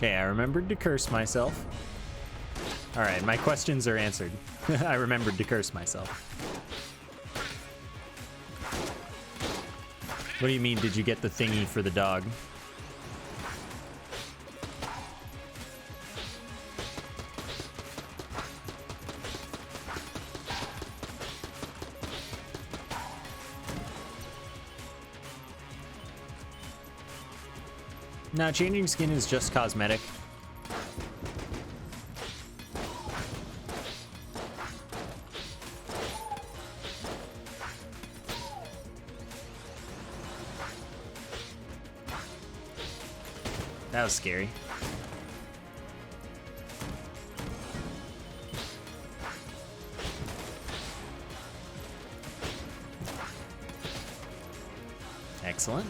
Okay, I remembered to curse myself. All right, my questions are answered. I remembered to curse myself. What do you mean, did you get the thingy for the dog? No, changing skin is just cosmetic. That was scary. Excellent.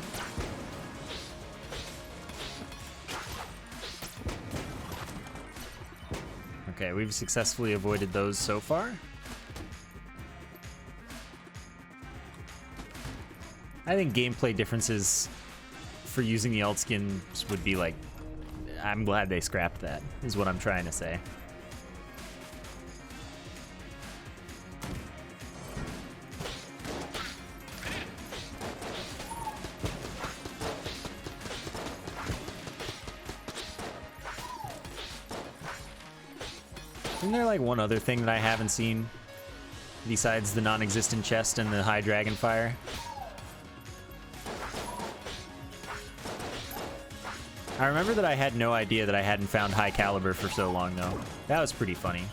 Okay, we've successfully avoided those so far. I think gameplay differences for using the alt skins would be like, I'm glad they scrapped that, is what I'm trying to say. Isn't there like one other thing that I haven't seen besides the non-existent chest and the high dragon fire? I remember that I had no idea that I hadn't found high caliber for so long though. That was pretty funny.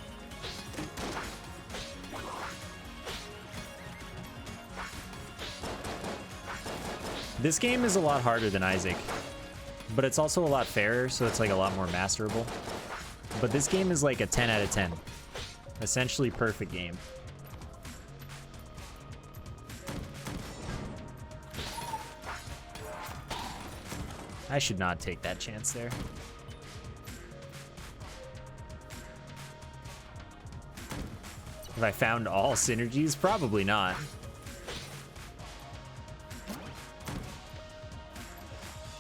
This game is a lot harder than Isaac, but it's also a lot fairer, so it's like a lot more masterable. But this game is like a 10 out of 10. Essentially perfect game. I should not take that chance there. Have I found all synergies? Probably not.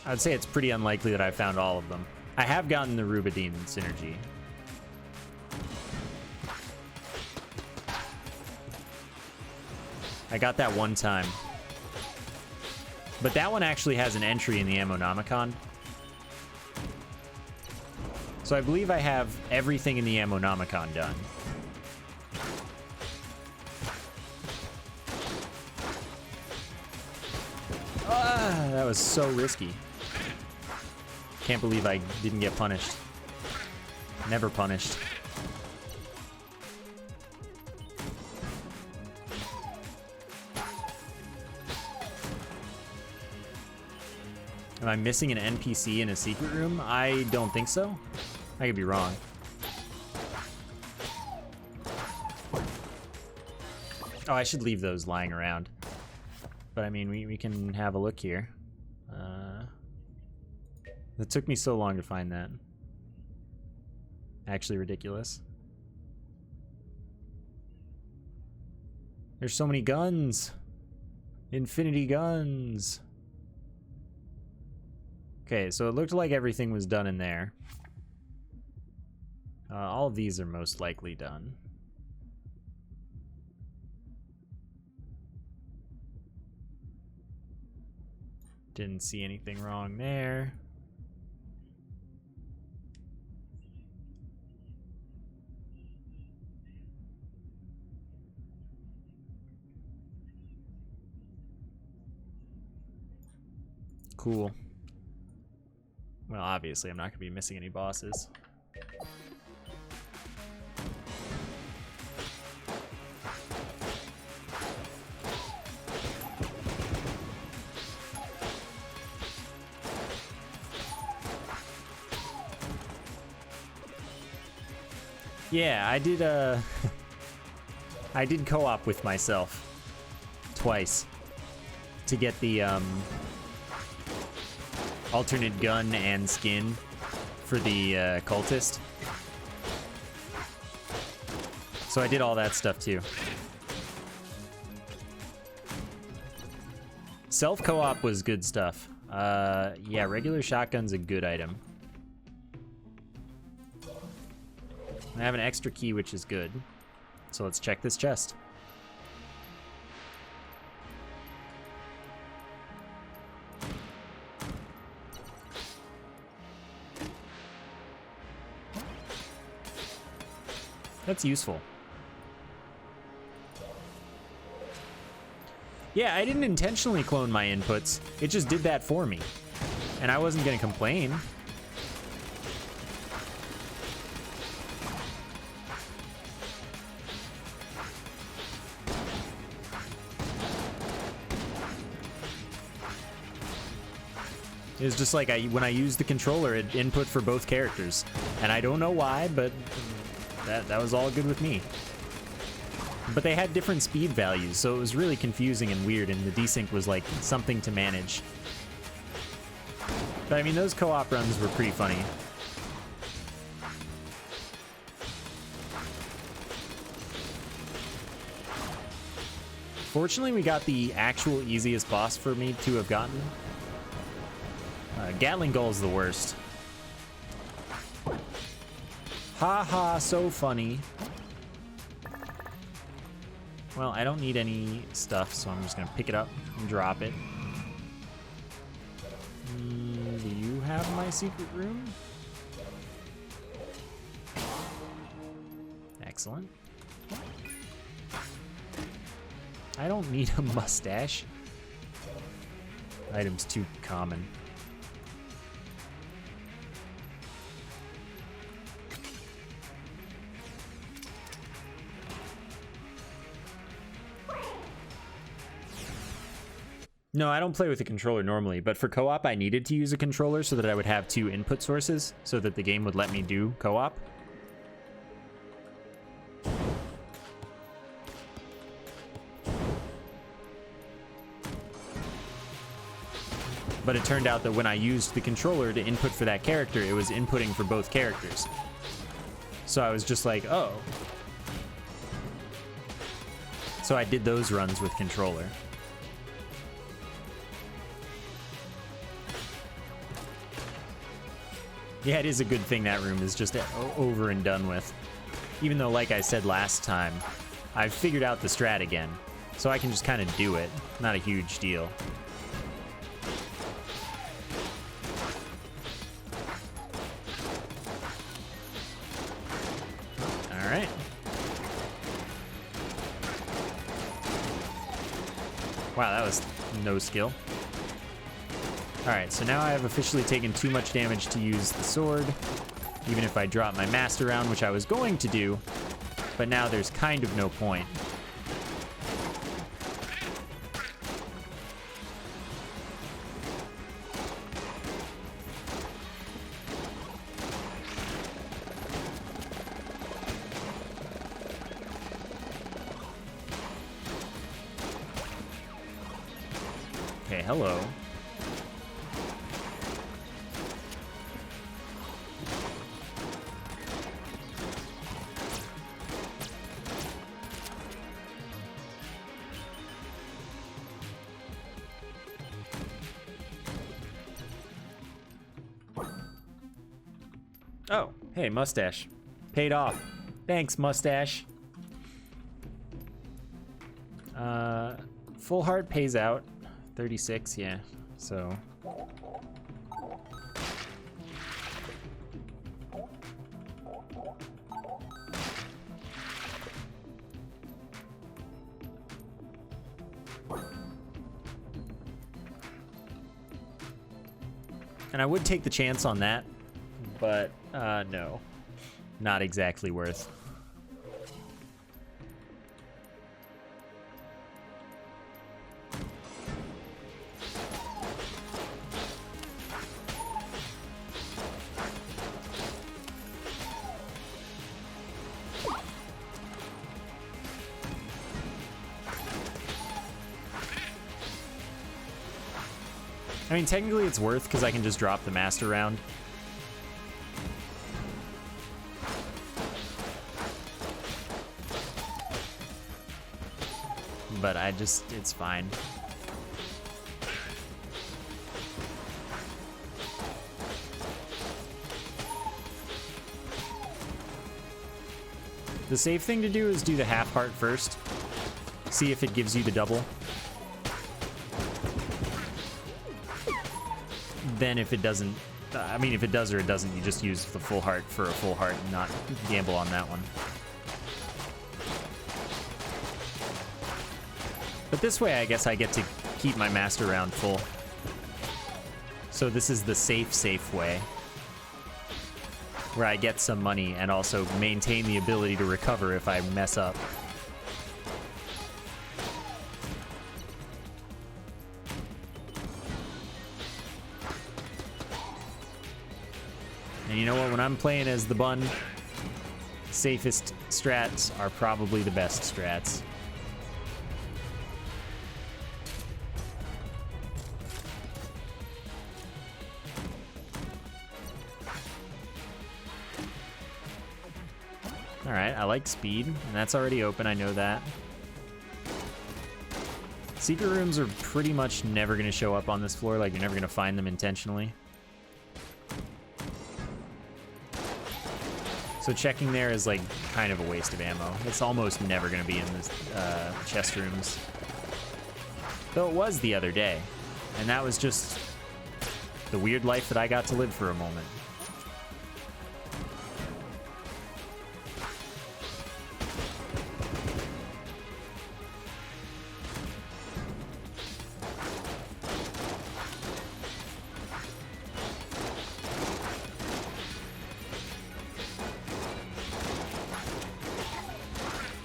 I would say it's pretty unlikely that I found all of them. I have gotten the Rubidine synergy. I got that one time. But that one actually has an entry in the Ammonomicon. So I believe I have everything in the Ammonomicon done. Ah, that was so risky. Can't believe I didn't get punished. Never punished. Am I missing an NPC in a secret room? I don't think so. I could be wrong. Oh, I should leave those lying around. But I mean, we can have a look here. It took me so long to find that. Actually ridiculous. There's so many guns. Infinity guns. Okay, so it looked like everything was done in there. All of these are most likely done. Didn't see anything wrong there. Cool. Well, obviously I'm not going to be missing any bosses. Yeah, I did I did co-op with myself twice to get the alternate gun and skin for the cultist. So I did all that stuff too. Self co-op was good stuff. Yeah, regular shotgun's a good item. I have an extra key, which is good. So let's check this chest. That's useful. Yeah, I didn't intentionally clone my inputs. It just did that for me. And I wasn't gonna complain. It was just like when I used the controller, it input for both characters. And I don't know why, but that was all good with me. But they had different speed values, so it was really confusing and weird, and the desync was like something to manage. But I mean, those co-op runs were pretty funny. Fortunately, we got the actual easiest boss for me to have gotten. Gatling Gull is the worst. Ha ha, so funny. Well, I don't need any stuff, so I'm just gonna pick it up and drop it. Do you have my secret room? Excellent. I don't need a mustache. Item's too common. No, I don't play with a controller normally, but for co-op I needed to use a controller so that I would have two input sources so that the game would let me do co-op. But it turned out that when I used the controller to input for that character, it was inputting for both characters. So I was just like, oh. So I did those runs with controller. Yeah, it is a good thing that room is just over and done with. Even though, like I said last time, I've figured out the strat again. So I can just kind of do it. Not a huge deal. Alright. Wow, that was no skill. Alright, so now I have officially taken too much damage to use the sword, even if I drop my master round, which I was going to do, but now there's kind of no point. Okay, hello. Oh, hey, mustache. Paid off. Thanks, mustache. Full heart pays out. 36, yeah. So. And I would take the chance on that, but no, not exactly worth. I mean, technically it's worth because I can just drop the master round. But it's fine. The safe thing to do is do the half heart first. See if it gives you the double. Then if it doesn't, I mean, if it does or it doesn't, you just use the full heart for a full heart and not gamble on that one. But this way, I guess I get to keep my master round full. So this is the safe way, where I get some money and also maintain the ability to recover if I mess up. And you know what? When I'm playing as the Bun, safest strats are probably the best strats. Alright, I like speed, and that's already open, I know that. Secret rooms are pretty much never going to show up on this floor, like you're never going to find them intentionally. So checking there is like kind of a waste of ammo. It's almost never going to be in the chest rooms. Though it was the other day, and that was just the weird life that I got to live for a moment.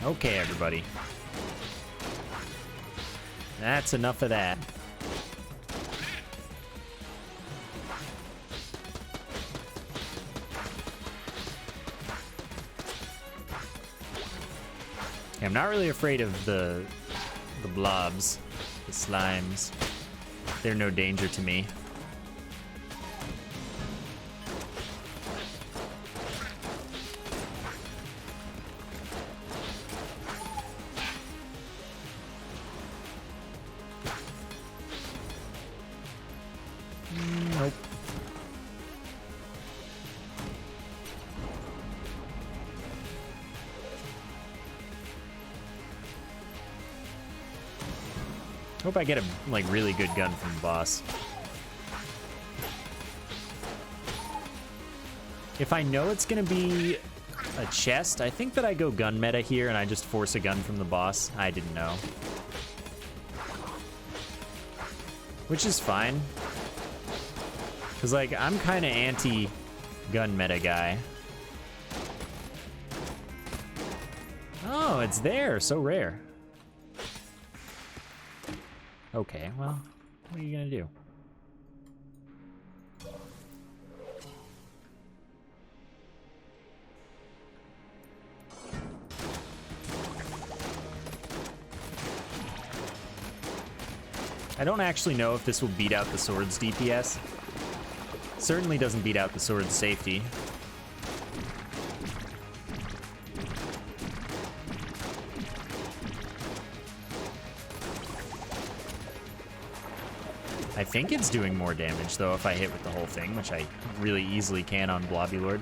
Okay, everybody. That's enough of that. Okay, I'm not really afraid of the blobs, the slimes. They're no danger to me. Nope. Hope I get a like really good gun from the boss. If I know it's gonna be a chest, I think that I go gun meta here and I just force a gun from the boss. I didn't know. Which is fine. Cause like, I'm kinda anti-gun meta guy. Oh, it's there, so rare. Okay, well, what are you gonna do? I don't actually know if this will beat out the sword's DPS. Certainly doesn't beat out the sword's safety. I think it's doing more damage, though, if I hit with the whole thing, which I really easily can on Blobby Lord.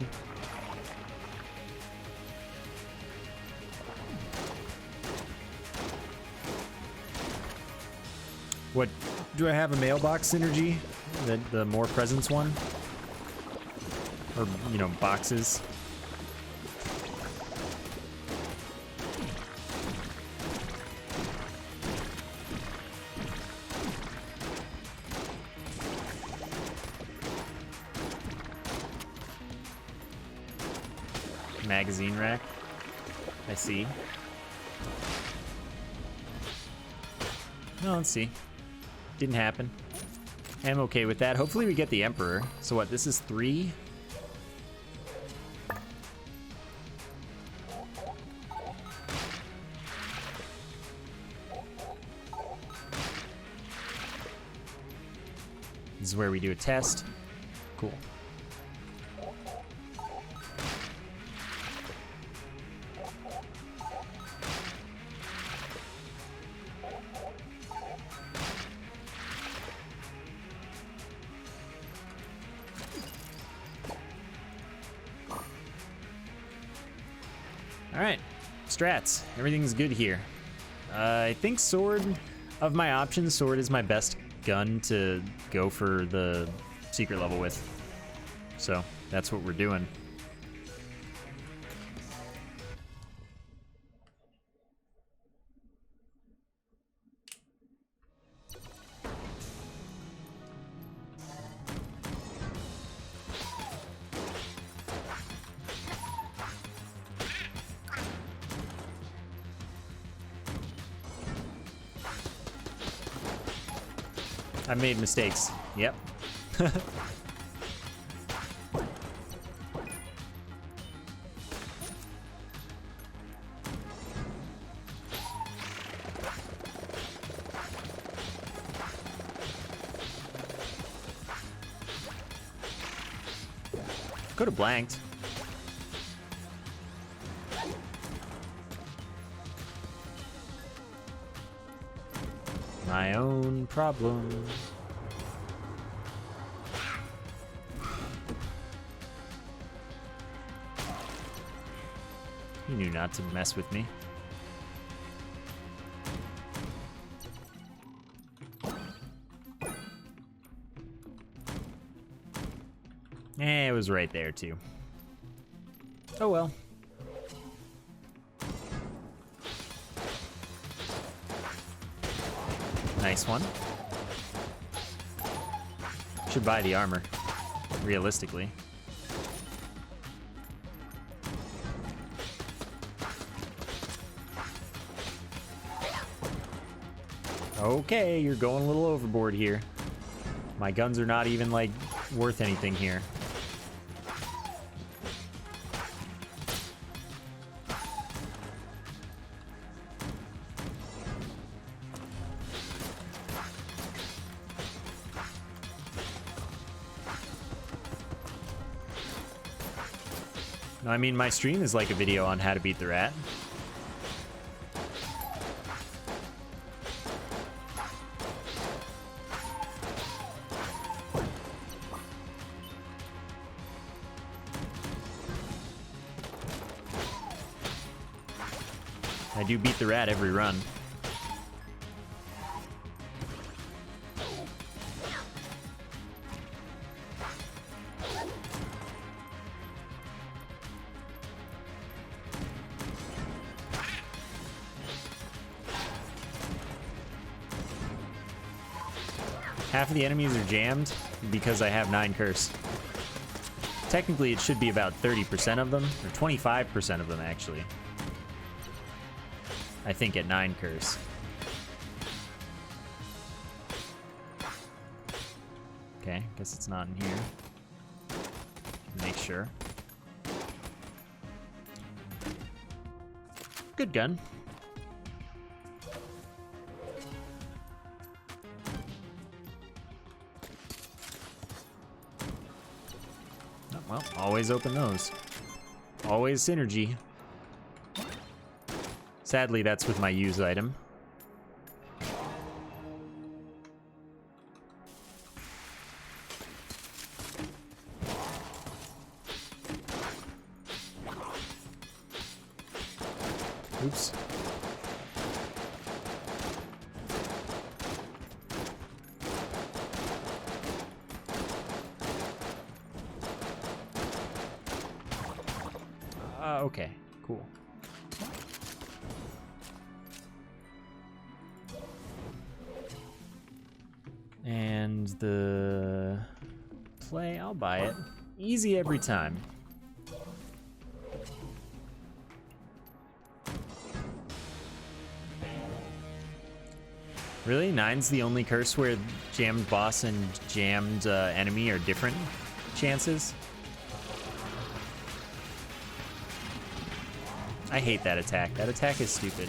What, do I have a mailbox synergy? The more presence one? Or, you know, boxes? Magazine rack. I see. No, let's see. Didn't happen. I'm okay with that. Hopefully we get the Emperor. So what, this is 3? This is where we do a test. Cool. All right, strats. Everything's good here. I think sword, of my options, sword is my best gun to go for the secret level with. So that's what we're doing. I made mistakes. Yep. Could have blanked. My own problem. He knew not to mess with me. It was right there too. Oh well. Nice one. Should buy the armor, realistically. Okay, you're going a little overboard here. My guns are not even, like, worth anything here. No, I mean, my stream is like a video on how to beat the rat. I do beat the rat every run. Half of the enemies are jammed because I have 9 curse. Technically, it should be about 30% of them, or 25% of them, actually. I think at 9 curse. Okay, guess it's not in here. Make sure. Good gun. Oh, well, always open those. Always synergy. Sadly, that's with my use item. Oops. Okay, cool. And the play, I'll buy it. Easy every time. Really? 9's the only curse where jammed boss and jammed enemy are different chances? I hate that attack. That attack is stupid.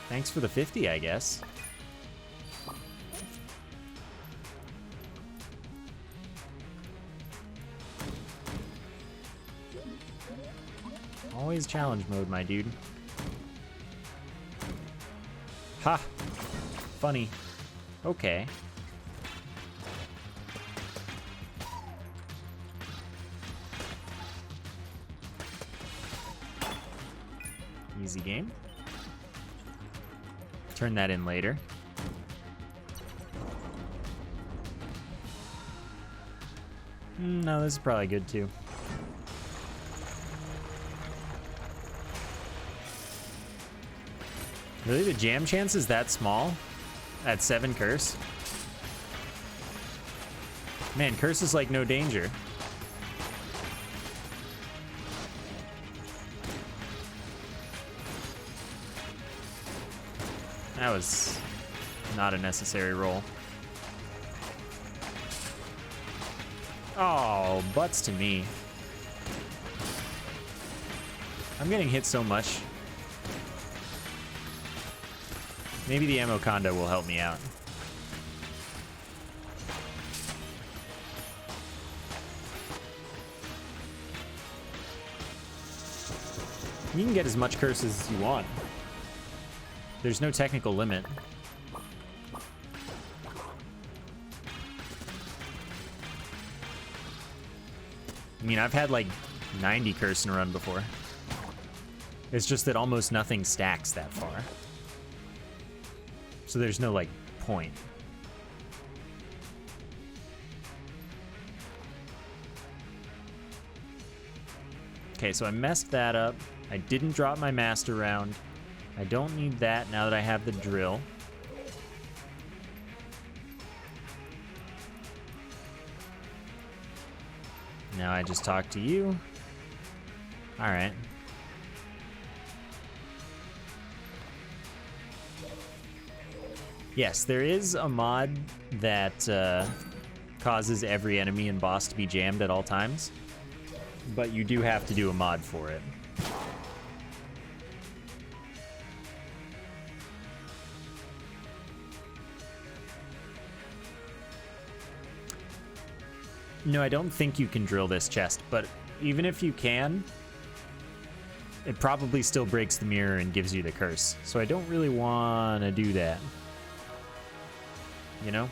Thanks for the 50, I guess. Always challenge mode, my dude. Ha! funny. Okay. Easy game. Turn that in later. No, this is probably good too. Really, the jam chance is that small? At 7 curse? Man, curse is like no danger. That was not a necessary roll. Oh, butts to me. I'm getting hit so much. Maybe the ammo condo will help me out. You can get as much curse as you want. There's no technical limit. I mean, I've had like 90 curse in a run before. It's just that almost nothing stacks that far. So there's no, like, point. Okay, so I messed that up. I didn't drop my master round. I don't need that now that I have the drill. Now I just talk to you. All right. Yes, there is a mod that causes every enemy and boss to be jammed at all times, but you do have to do a mod for it. No, I don't think you can drill this chest, but even if you can, it probably still breaks the mirror and gives you the curse. So I don't really want to do that. You know?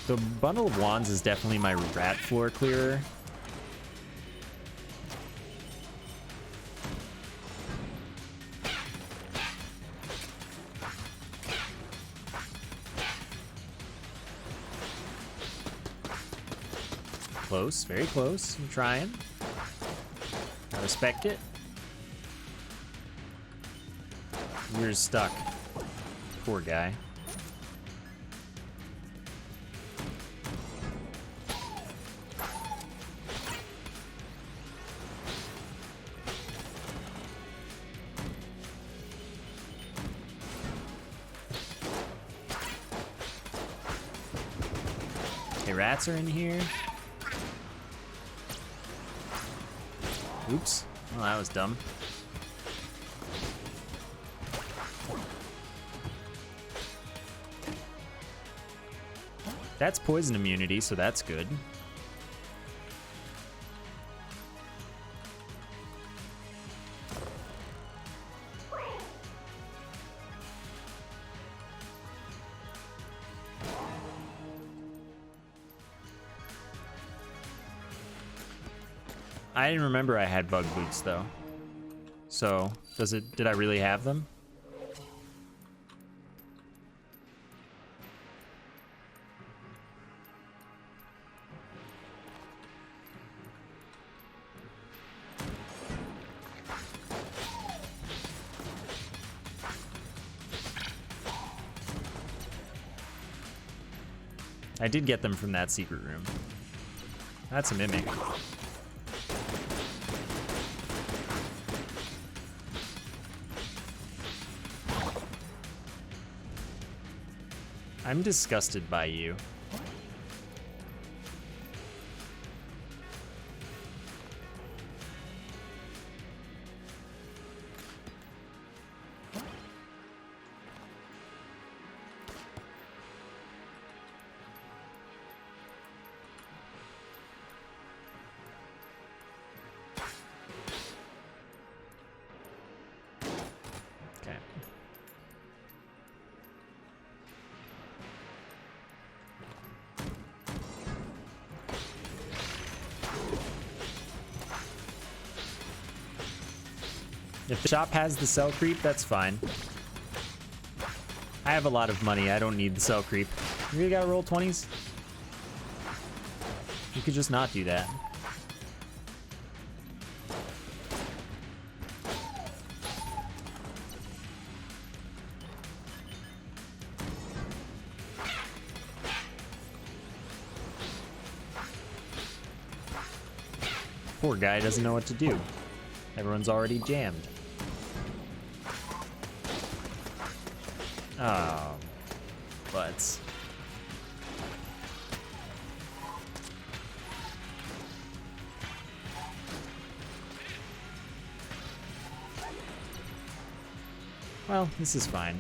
The Bundle of Wands is definitely my rat floor clearer. Close, very close. I'm trying. I respect it. You're stuck. Poor guy. Okay, rats are in here. Oops. Oh, that was dumb. That's poison immunity, so that's good. I didn't remember I had bug boots though. So, did I really have them? I did get them from that secret room. That's a mimic. I'm disgusted by you. If the shop has the cell creep, that's fine. I have a lot of money. I don't need the cell creep. You really gotta roll 20s? You could just not do that. Poor guy doesn't know what to do. Everyone's already jammed. Oh, butts. Well, this is fine.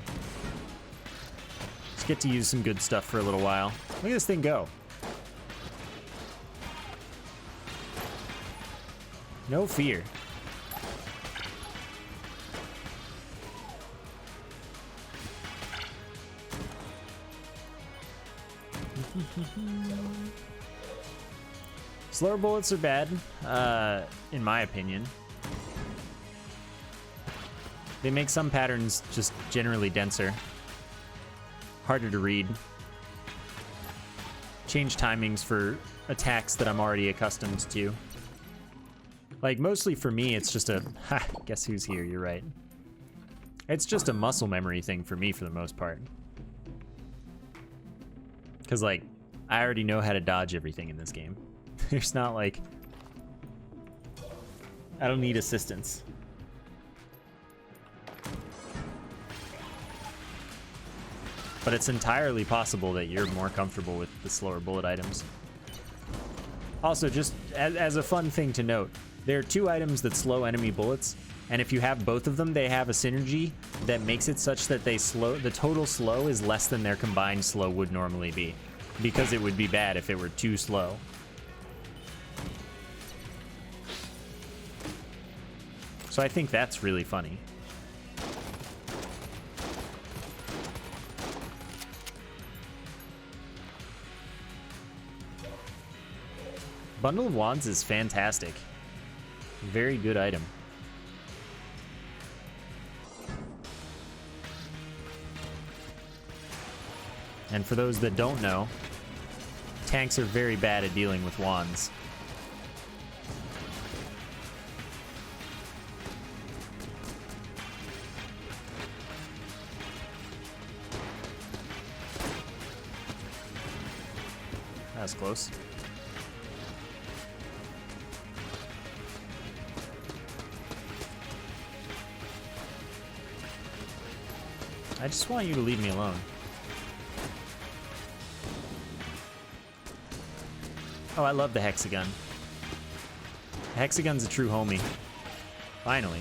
Just get to use some good stuff for a little while. Look at this thing go. No fear. Slower bullets are bad, in my opinion. They make some patterns just generally denser. Harder to read. Change timings for attacks that I'm already accustomed to. Like, mostly for me, it's just a... Ha! Guess who's here? You're right. It's just a muscle memory thing for me for the most part. Because, like, I already know how to dodge everything in this game. There's not, like... I don't need assistance. But it's entirely possible that you're more comfortable with the slower bullet items. Also, just as a fun thing to note, there are 2 items that slow enemy bullets, and if you have both of them, they have a synergy that makes it such that they slow. The total slow is less than their combined slow would normally be, because it would be bad if it were too slow. So I think that's really funny. Bundle of Wands is fantastic. Very good item. And for those that don't know, tanks are very bad at dealing with wands. That was close. I just want you to leave me alone. Oh, I love the hexagon. The hexagon's a true homie. Finally.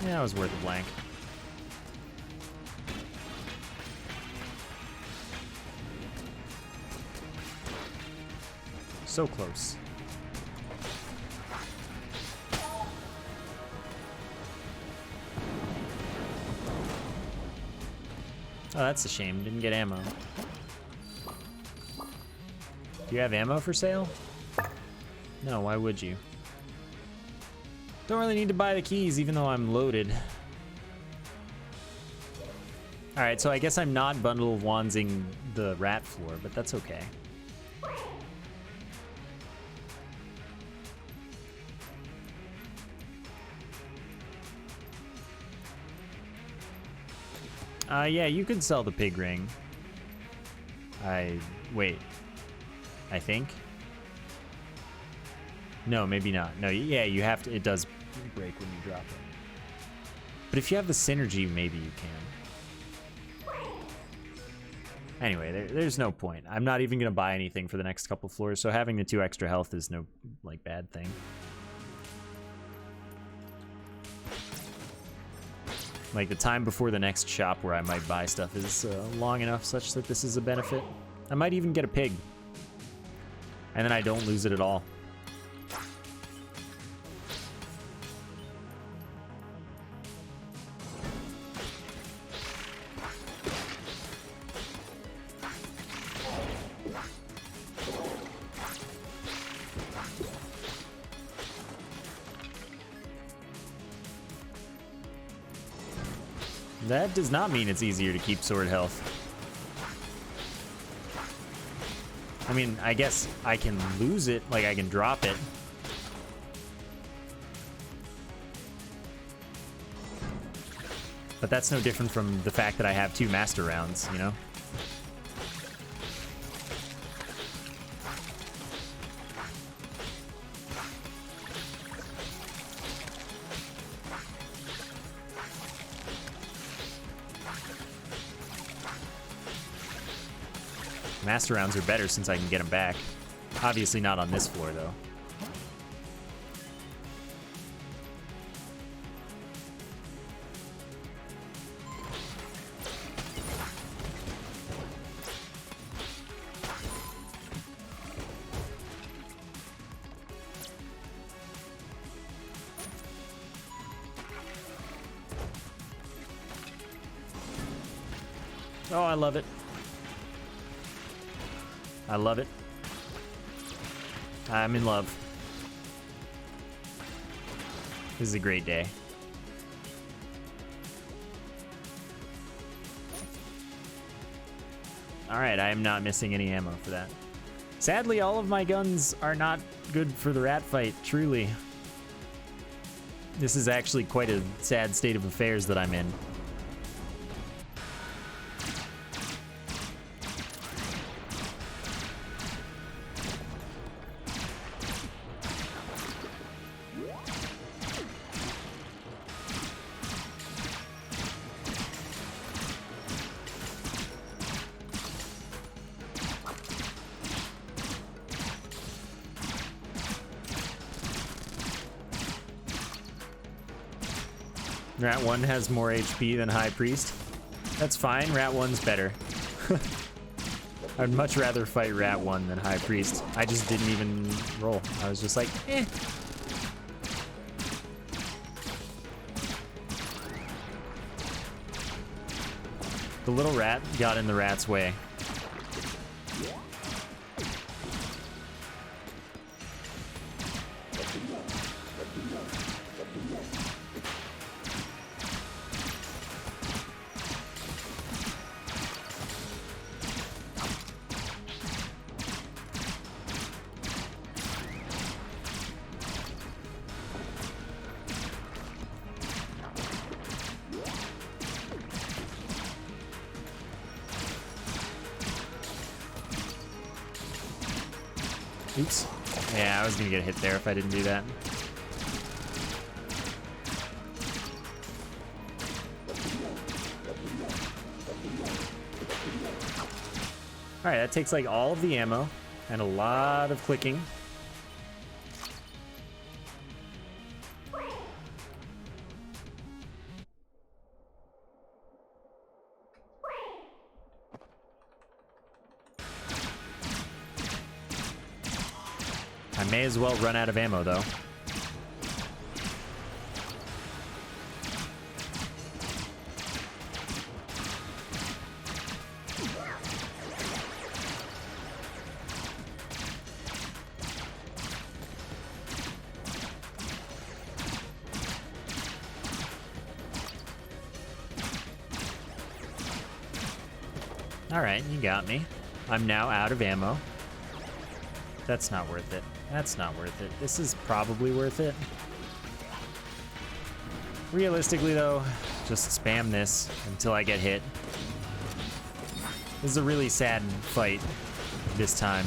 Yeah, it was worth a blank. So close. Oh, that's a shame. Didn't get ammo. Do you have ammo for sale? No, why would you? Don't really need to buy the keys, even though I'm loaded. Alright, so I guess I'm not Bundle of Wandsing the rat floor, but that's okay. Yeah, you could sell the pig ring. Wait. I think? No, maybe not. No, yeah, you have to, it does break when you drop it. But if you have the synergy, maybe you can. Anyway, there's no point. I'm not even gonna buy anything for the next couple floors, so having the 2 extra health is no, like, bad thing. Like, the time before the next shop where I might buy stuff is long enough such that this is a benefit. I might even get a pig. And then I don't lose it at all. That does not mean it's easier to keep sword health. I mean, I guess I can lose it, like I can drop it. But that's no different from the fact that I have 2 master rounds, you know? Master rounds are better since I can get them back. Obviously not on this floor, though. Oh, I love it. I love it. I'm in love. This is a great day. Alright, I am not missing any ammo for that. Sadly, all of my guns are not good for the rat fight, truly. This is actually quite a sad state of affairs that I'm in. Rat 1 has more HP than High Priest. That's fine, Rat 1's better. I'd much rather fight Rat 1 than High Priest. I just didn't even roll. I was just like, eh. The little rat got in the rat's way. Oops. Yeah, I was gonna get hit there if I didn't do that. Alright, that takes like all of the ammo and a lot of clicking. I may as well run out of ammo, though. Alright, you got me. I'm now out of ammo. That's not worth it. That's not worth it. This is probably worth it. Realistically, though, just spam this until I get hit. This is a really sad fight this time.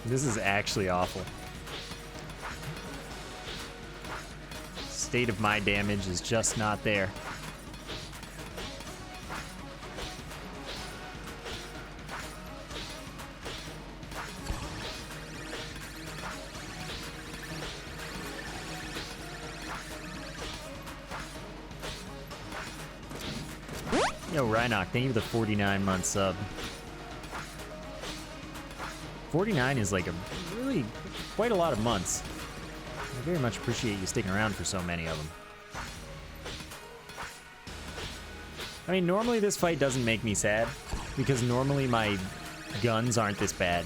This is actually awful. State of my damage is just not there. Yo, Rhinoc, thank you for the 49-month sub. 49 is like a really quite a lot of months. I very much appreciate you sticking around for so many of them. I mean, normally this fight doesn't make me sad, because normally my guns aren't this bad.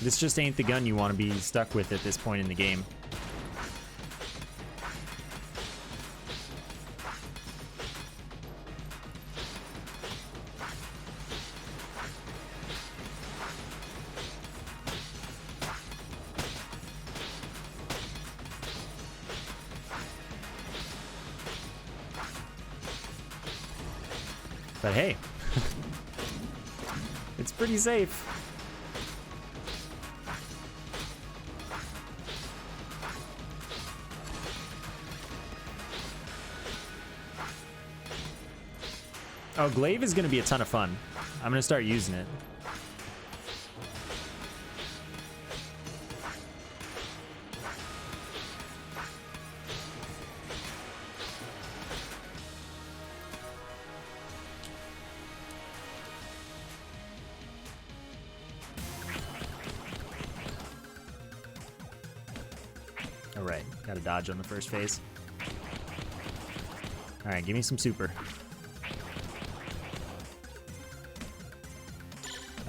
This just ain't the gun you want to be stuck with at this point in the game. But hey, it's pretty safe. Oh, Glaive is going to be a ton of fun. I'm going to start using it. All right, got to dodge on the first phase. All right, give me some super.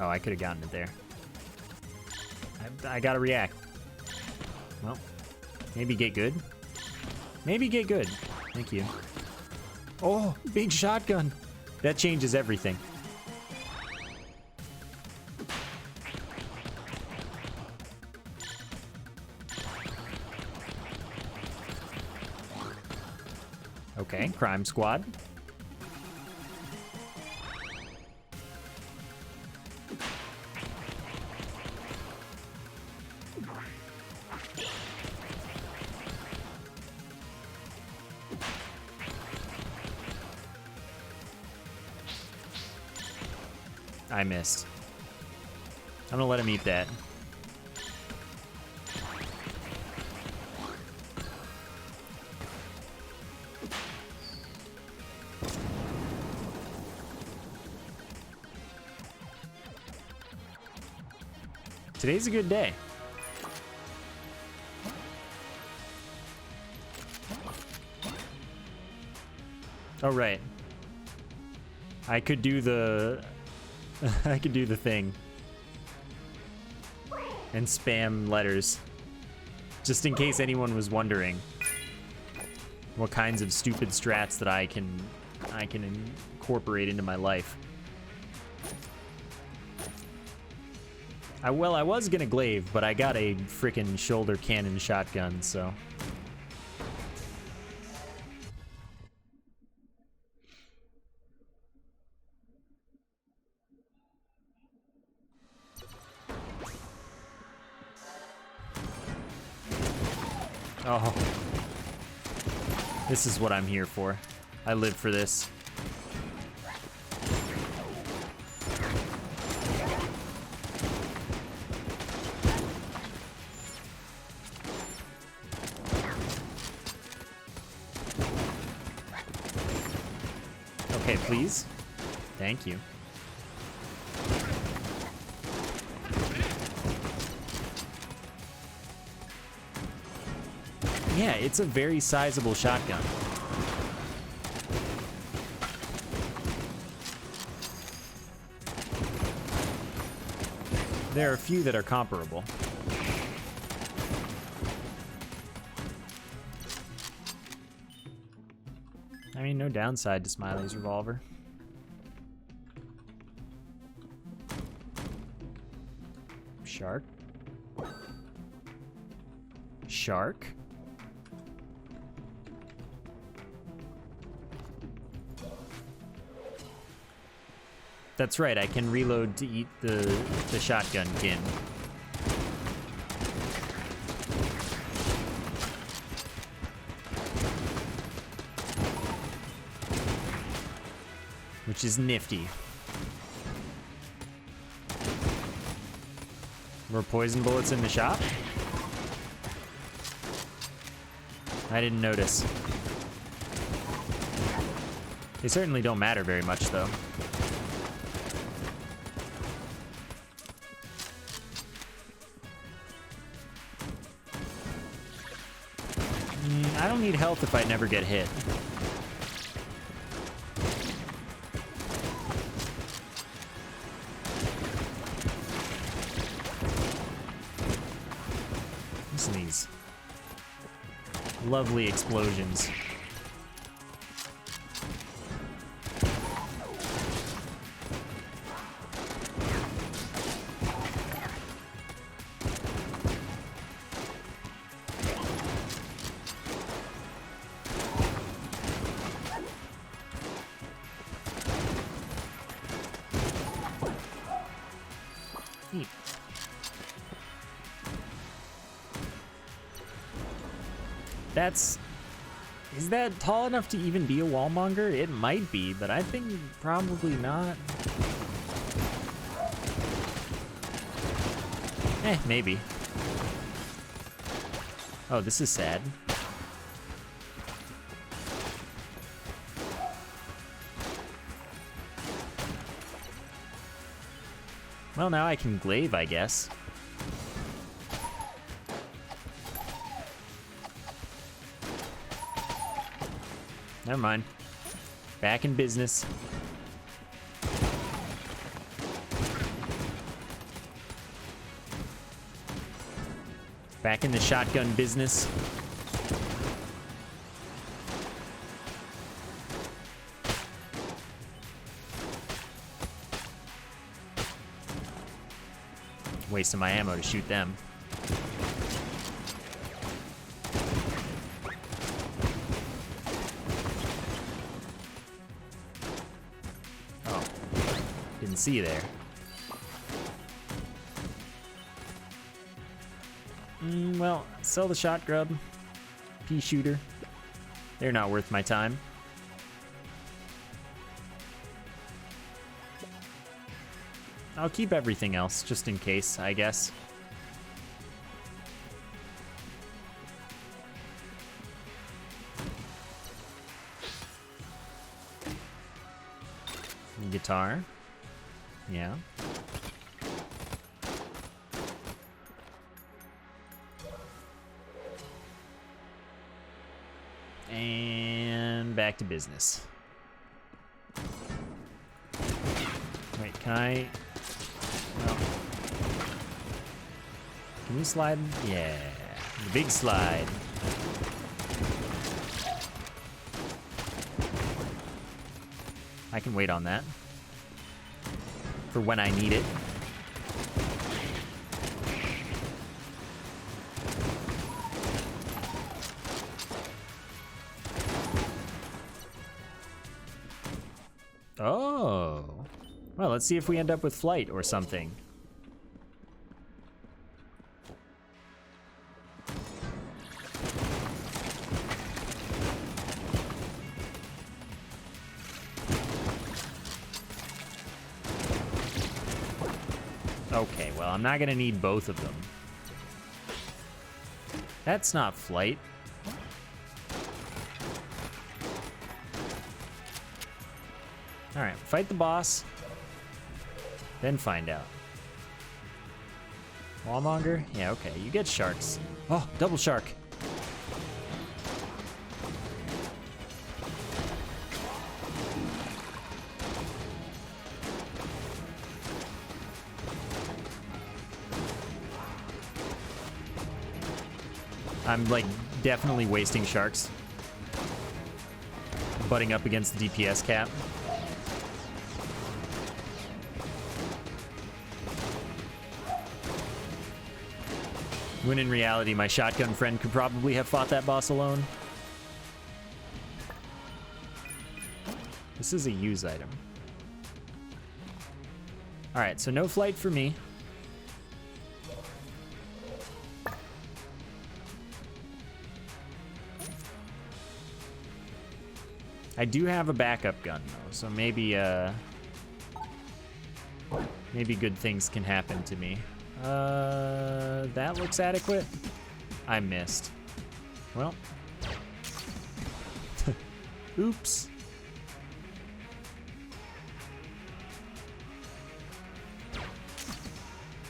Oh, I could have gotten it there. I gotta react. Well, maybe get good. Maybe get good. Thank you. Oh, big shotgun. That changes everything. Okay, Crime Squad. I missed. I'm gonna let him eat that. Today's a good day. Oh, right. I could do the... I could do the thing. And spam letters. Just in case anyone was wondering what kinds of stupid strats that I can incorporate into my life. I was gonna glaive, but I got a frickin' shoulder cannon shotgun, so. Oh. This is what I'm here for. I live for this. Okay, please. Thank you. Yeah, it's a very sizable shotgun. There are a few that are comparable. I mean, no downside to Smiley's revolver. Shark? Shark? That's right, I can reload to eat the shotgun kin. Which is nifty. Were poison bullets in the shop? I didn't notice. They certainly don't matter very much, though. I don't need health if I never get hit. Listen to these lovely explosions. Is that tall enough to even be a wallmonger? It might be, but I think probably not. Maybe. Oh, this is sad. Well, now I can glaive, I guess. Never mind. Back in business. Back in the shotgun business. Wasting my ammo to shoot them. Oh, didn't see you there. Well, sell the shot grub, pea shooter. They're not worth my time. I'll keep everything else, just in case, I guess. Guitar. Yeah. And back to business. Wait, can I... No. Can you slide? Yeah, the big slide. I can wait on that for when I need it. Oh. Well, let's see if we end up with flight or something. Okay, well, I'm not gonna need both of them. That's not flight. All right, fight the boss, then find out. Wallmonger? Yeah, okay, you get sharks. Oh, double shark. I'm like definitely wasting sharks. Butting up against the DPS cap. When in reality, my shotgun friend could probably have fought that boss alone. This is a use item. All right, so no flight for me. I do have a backup gun though, so maybe maybe good things can happen to me. That looks adequate. I missed. Well. Oops.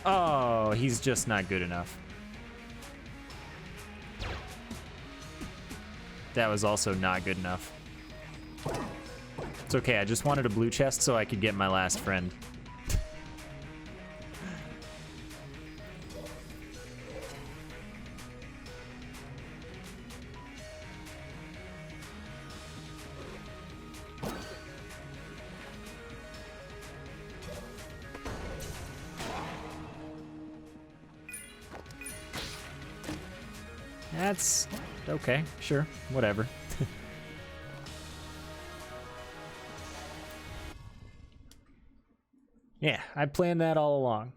Oh, he's just not good enough. That was also not good enough. It's okay, I just wanted a blue chest so I could get my last friend. That's okay, sure, whatever. Yeah, I planned that all along,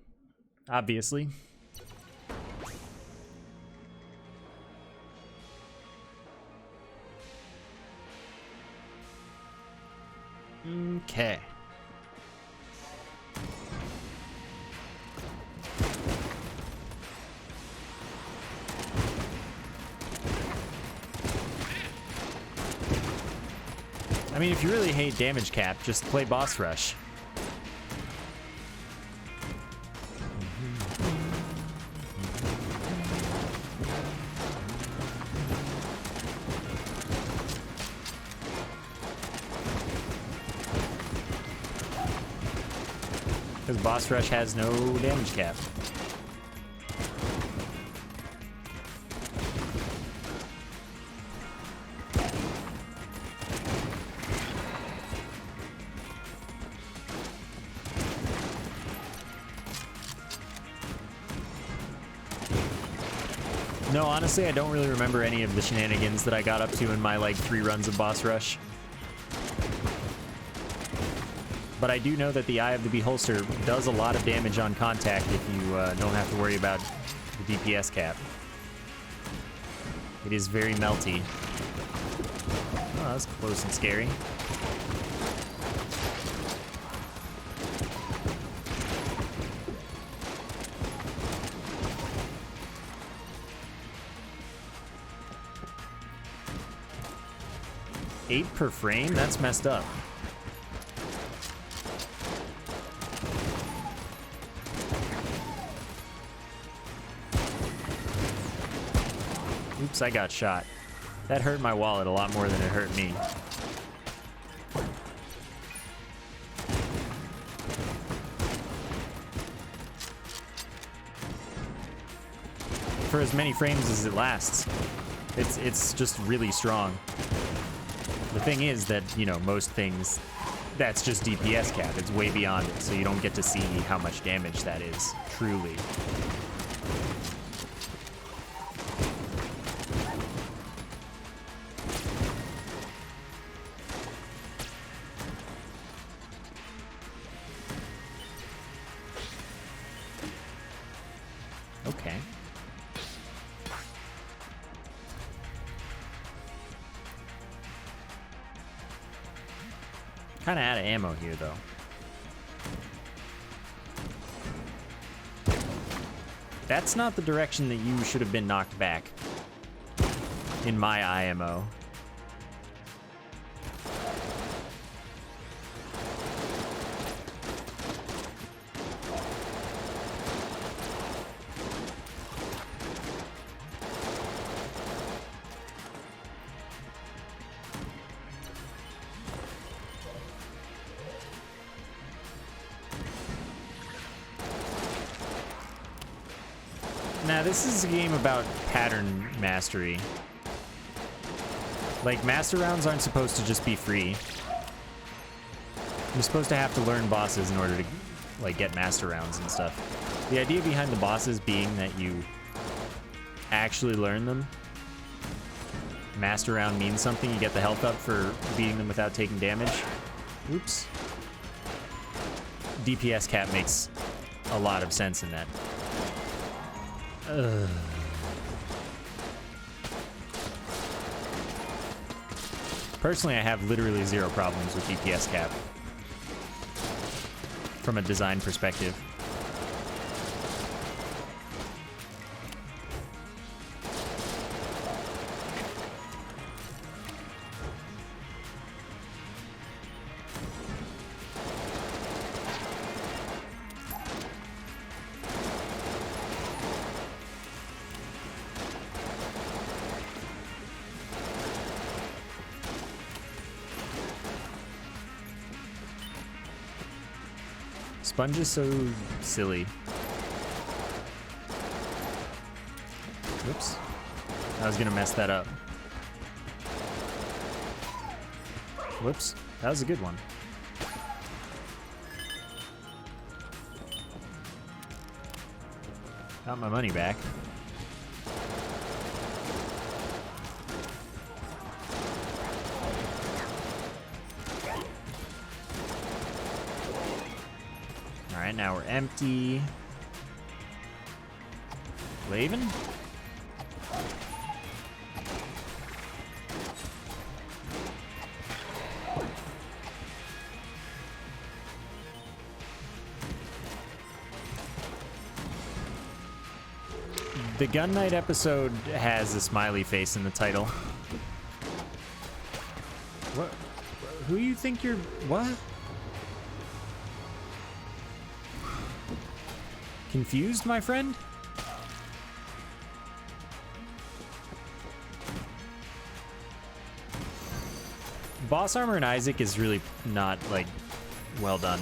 obviously. Okay. I mean, if you really hate damage cap, just play boss rush. Because boss rush has no damage cap. No, honestly, I don't really remember any of the shenanigans that I got up to in my, like, 3 runs of boss rush. But I do know that the Eye of the Beholster does a lot of damage on contact if you don't have to worry about the DPS cap. It is very melty. Oh, that's close and scary. $8 per frame? That's messed up. Oops, I got shot. That hurt my wallet a lot more than it hurt me. For as many frames as it lasts, it's just really strong. The thing is that, you know, most things, that's just DPS cap. It's way beyond it, so you don't get to see how much damage that is, truly. Okay. Kind of out of ammo here, though. That's not the direction that you should have been knocked back in my IMO. Now, this is a game about pattern mastery. Like, master rounds aren't supposed to just be free. You're supposed to have to learn bosses in order to, like, get master rounds and stuff. The idea behind the bosses being that you actually learn them. Master round means something. You get the health up for beating them without taking damage. Oops. DPS cap makes a lot of sense in that. Ugh. Personally, I have literally 0 problems with DPS cap from a design perspective. Sponge is so silly. Oops. I was gonna mess that up. Whoops. That was a good one. Got my money back. Alright, now we're empty. Laven? The Gun Knight episode has a smiley face in the title. What? Who you think you're... What? Confused, my friend? Boss armor in Isaac is really not, like, well done.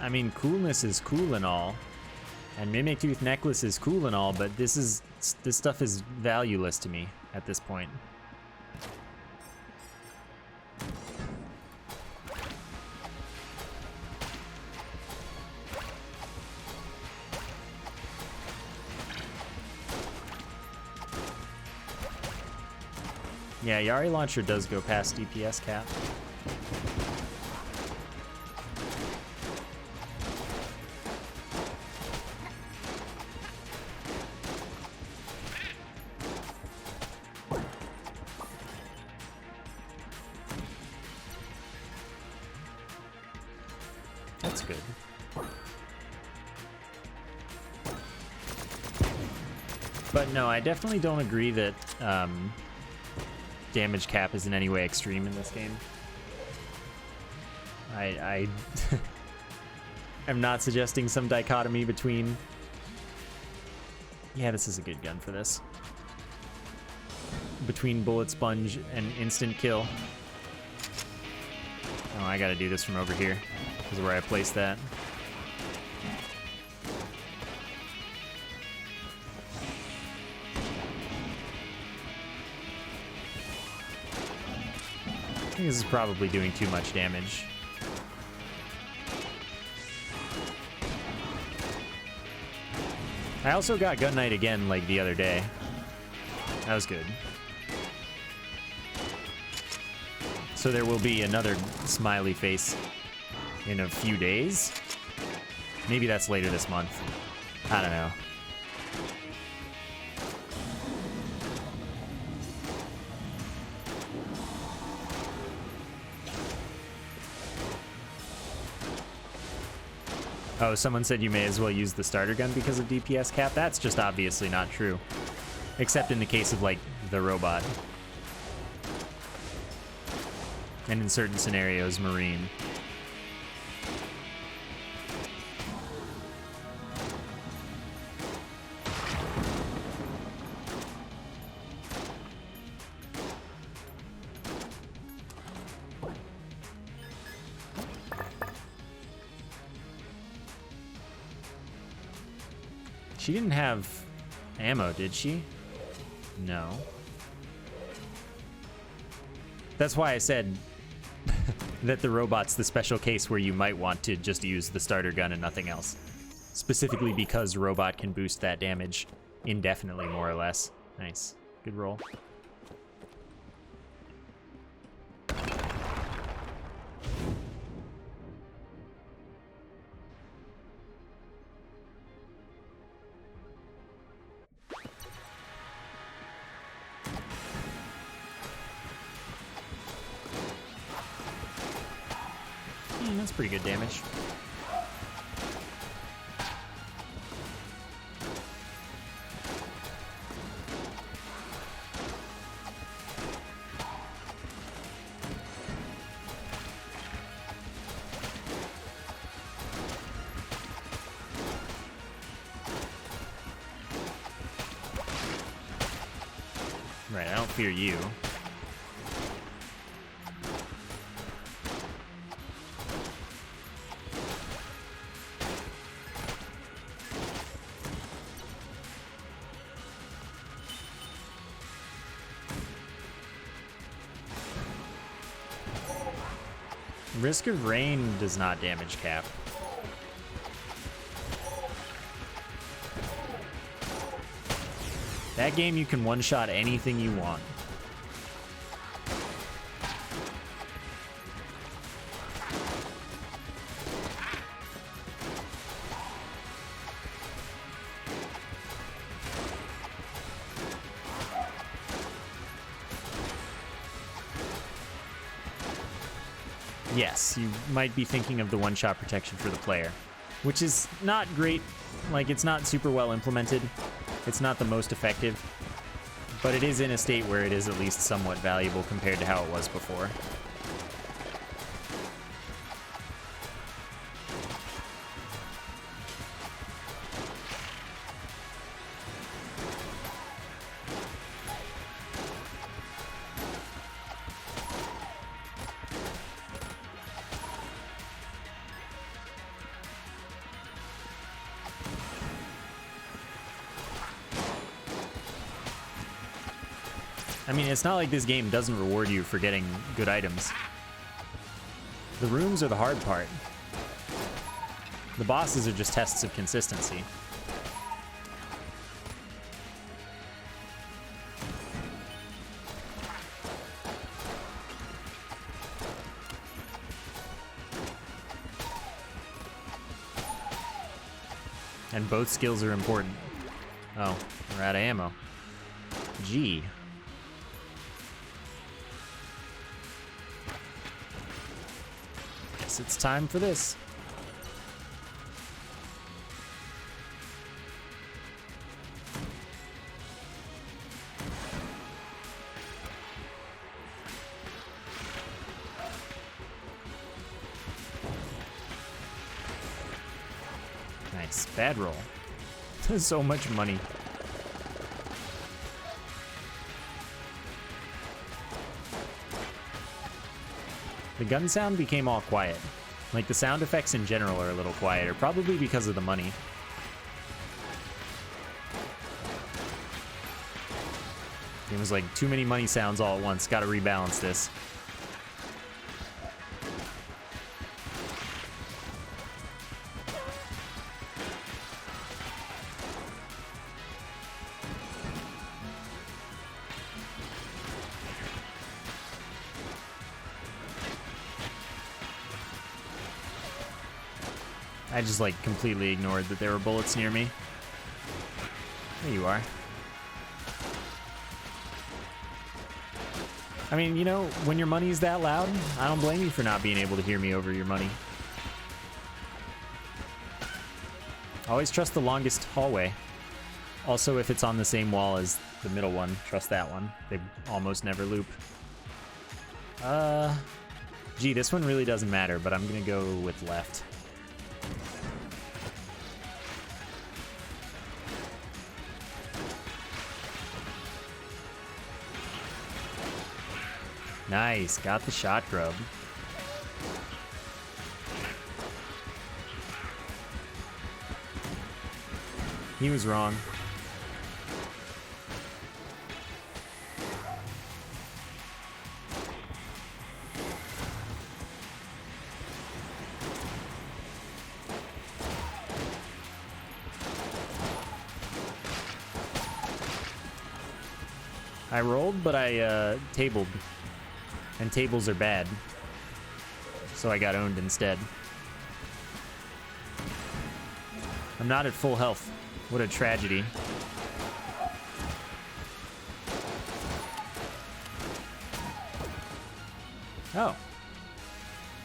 I mean, coolness is cool and all, and Mimic Tooth Necklace is cool and all, but this stuff is valueless to me at this point. Yeah, Yari Launcher does go past DPS cap. That's good. But no, I definitely don't agree that damage cap is in any way extreme in this game. I am not suggesting some dichotomy between... Yeah, this is a good gun for this. Between Bullet Sponge and Instant Kill. Oh, I gotta do this from over here. This is where I placed that. I think this is probably doing too much damage. I also got Gun Knight again, like, the other day. That was good. So there will be another smiley face in a few days. Maybe that's later this month. I don't know. Oh, someone said you may as well use the starter gun because of DPS cap. That's just obviously not true. Except in the case of, like, the robot. And in certain scenarios, Marine. She didn't have ammo, did she? No. That's why I said that the robot's the special case where you might want to just use the starter gun and nothing else. Specifically because robot can boost that damage indefinitely, more or less. Nice. Good roll. That's pretty good damage. Right, I don't fear you. Risk of Rain does not damage Cap. That game you can one-shot anything you want. Yes, you might be thinking of the one-shot protection for the player, which is not great. Like, it's not super well implemented. It's not the most effective, but it is in a state where it is at least somewhat valuable compared to how it was before. I mean, it's not like this game doesn't reward you for getting good items. The rooms are the hard part. The bosses are just tests of consistency. And both skills are important. Oh, we're out of ammo. Gee. Guess it's time for this. Nice. Bad roll. So much money. The gun sound became all quiet. Like, the sound effects in general are a little quieter, probably because of the money. It was like too many money sounds all at once. Gotta rebalance this. I just, like, completely ignored that there were bullets near me. There you are. I mean, you know, when your money's that loud, I don't blame you for not being able to hear me over your money. Always trust the longest hallway. Also, if it's on the same wall as the middle one, trust that one. They almost never loop. Gee, this one really doesn't matter, but I'm gonna go with left. Nice, got the shot grub. He was wrong. I rolled, but I tabled. And tables are bad. So I got owned instead. I'm not at full health. What a tragedy. Oh.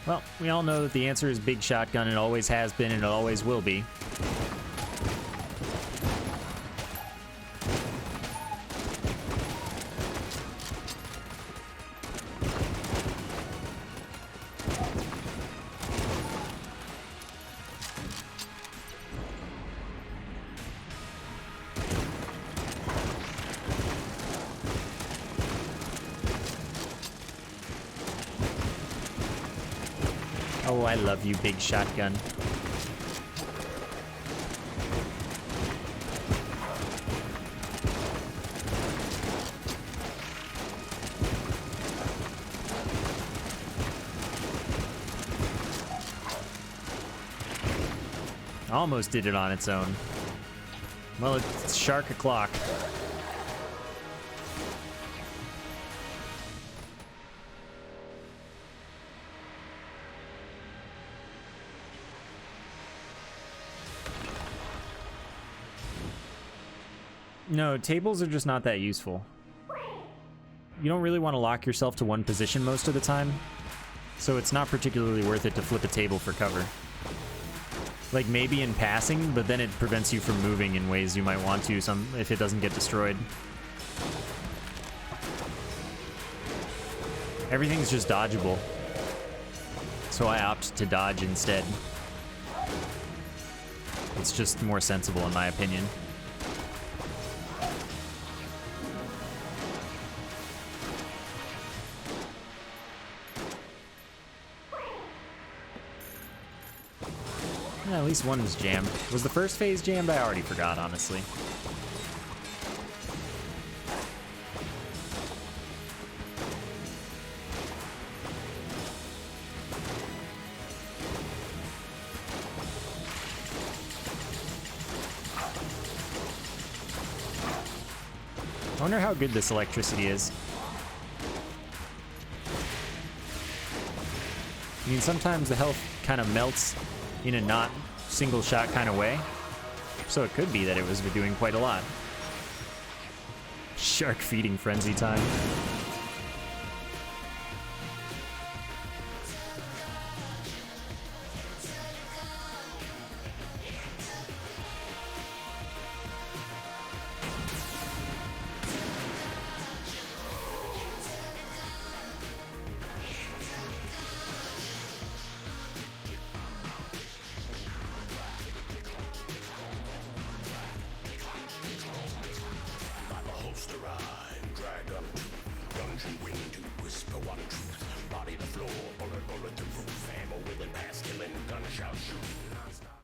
Well, we all know that the answer is big shotgun. It always has been and it always will be. Oh, I love you, big shotgun. Almost did it on its own. Well, it's shark o'clock. No, tables are just not that useful. You don't really want to lock yourself to one position most of the time, so it's not particularly worth it to flip a table for cover. Like maybe in passing, but then it prevents you from moving in ways you might want to if it doesn't get destroyed. Everything's just dodgeable, so I opt to dodge instead. It's just more sensible in my opinion. Yeah, at least one was jammed. Was the first phase jammed? I already forgot, honestly. I wonder how good this electricity is. I mean, sometimes the health kind of melts in a not single shot kind of way. So it could be that it was doing quite a lot. Shark feeding frenzy time.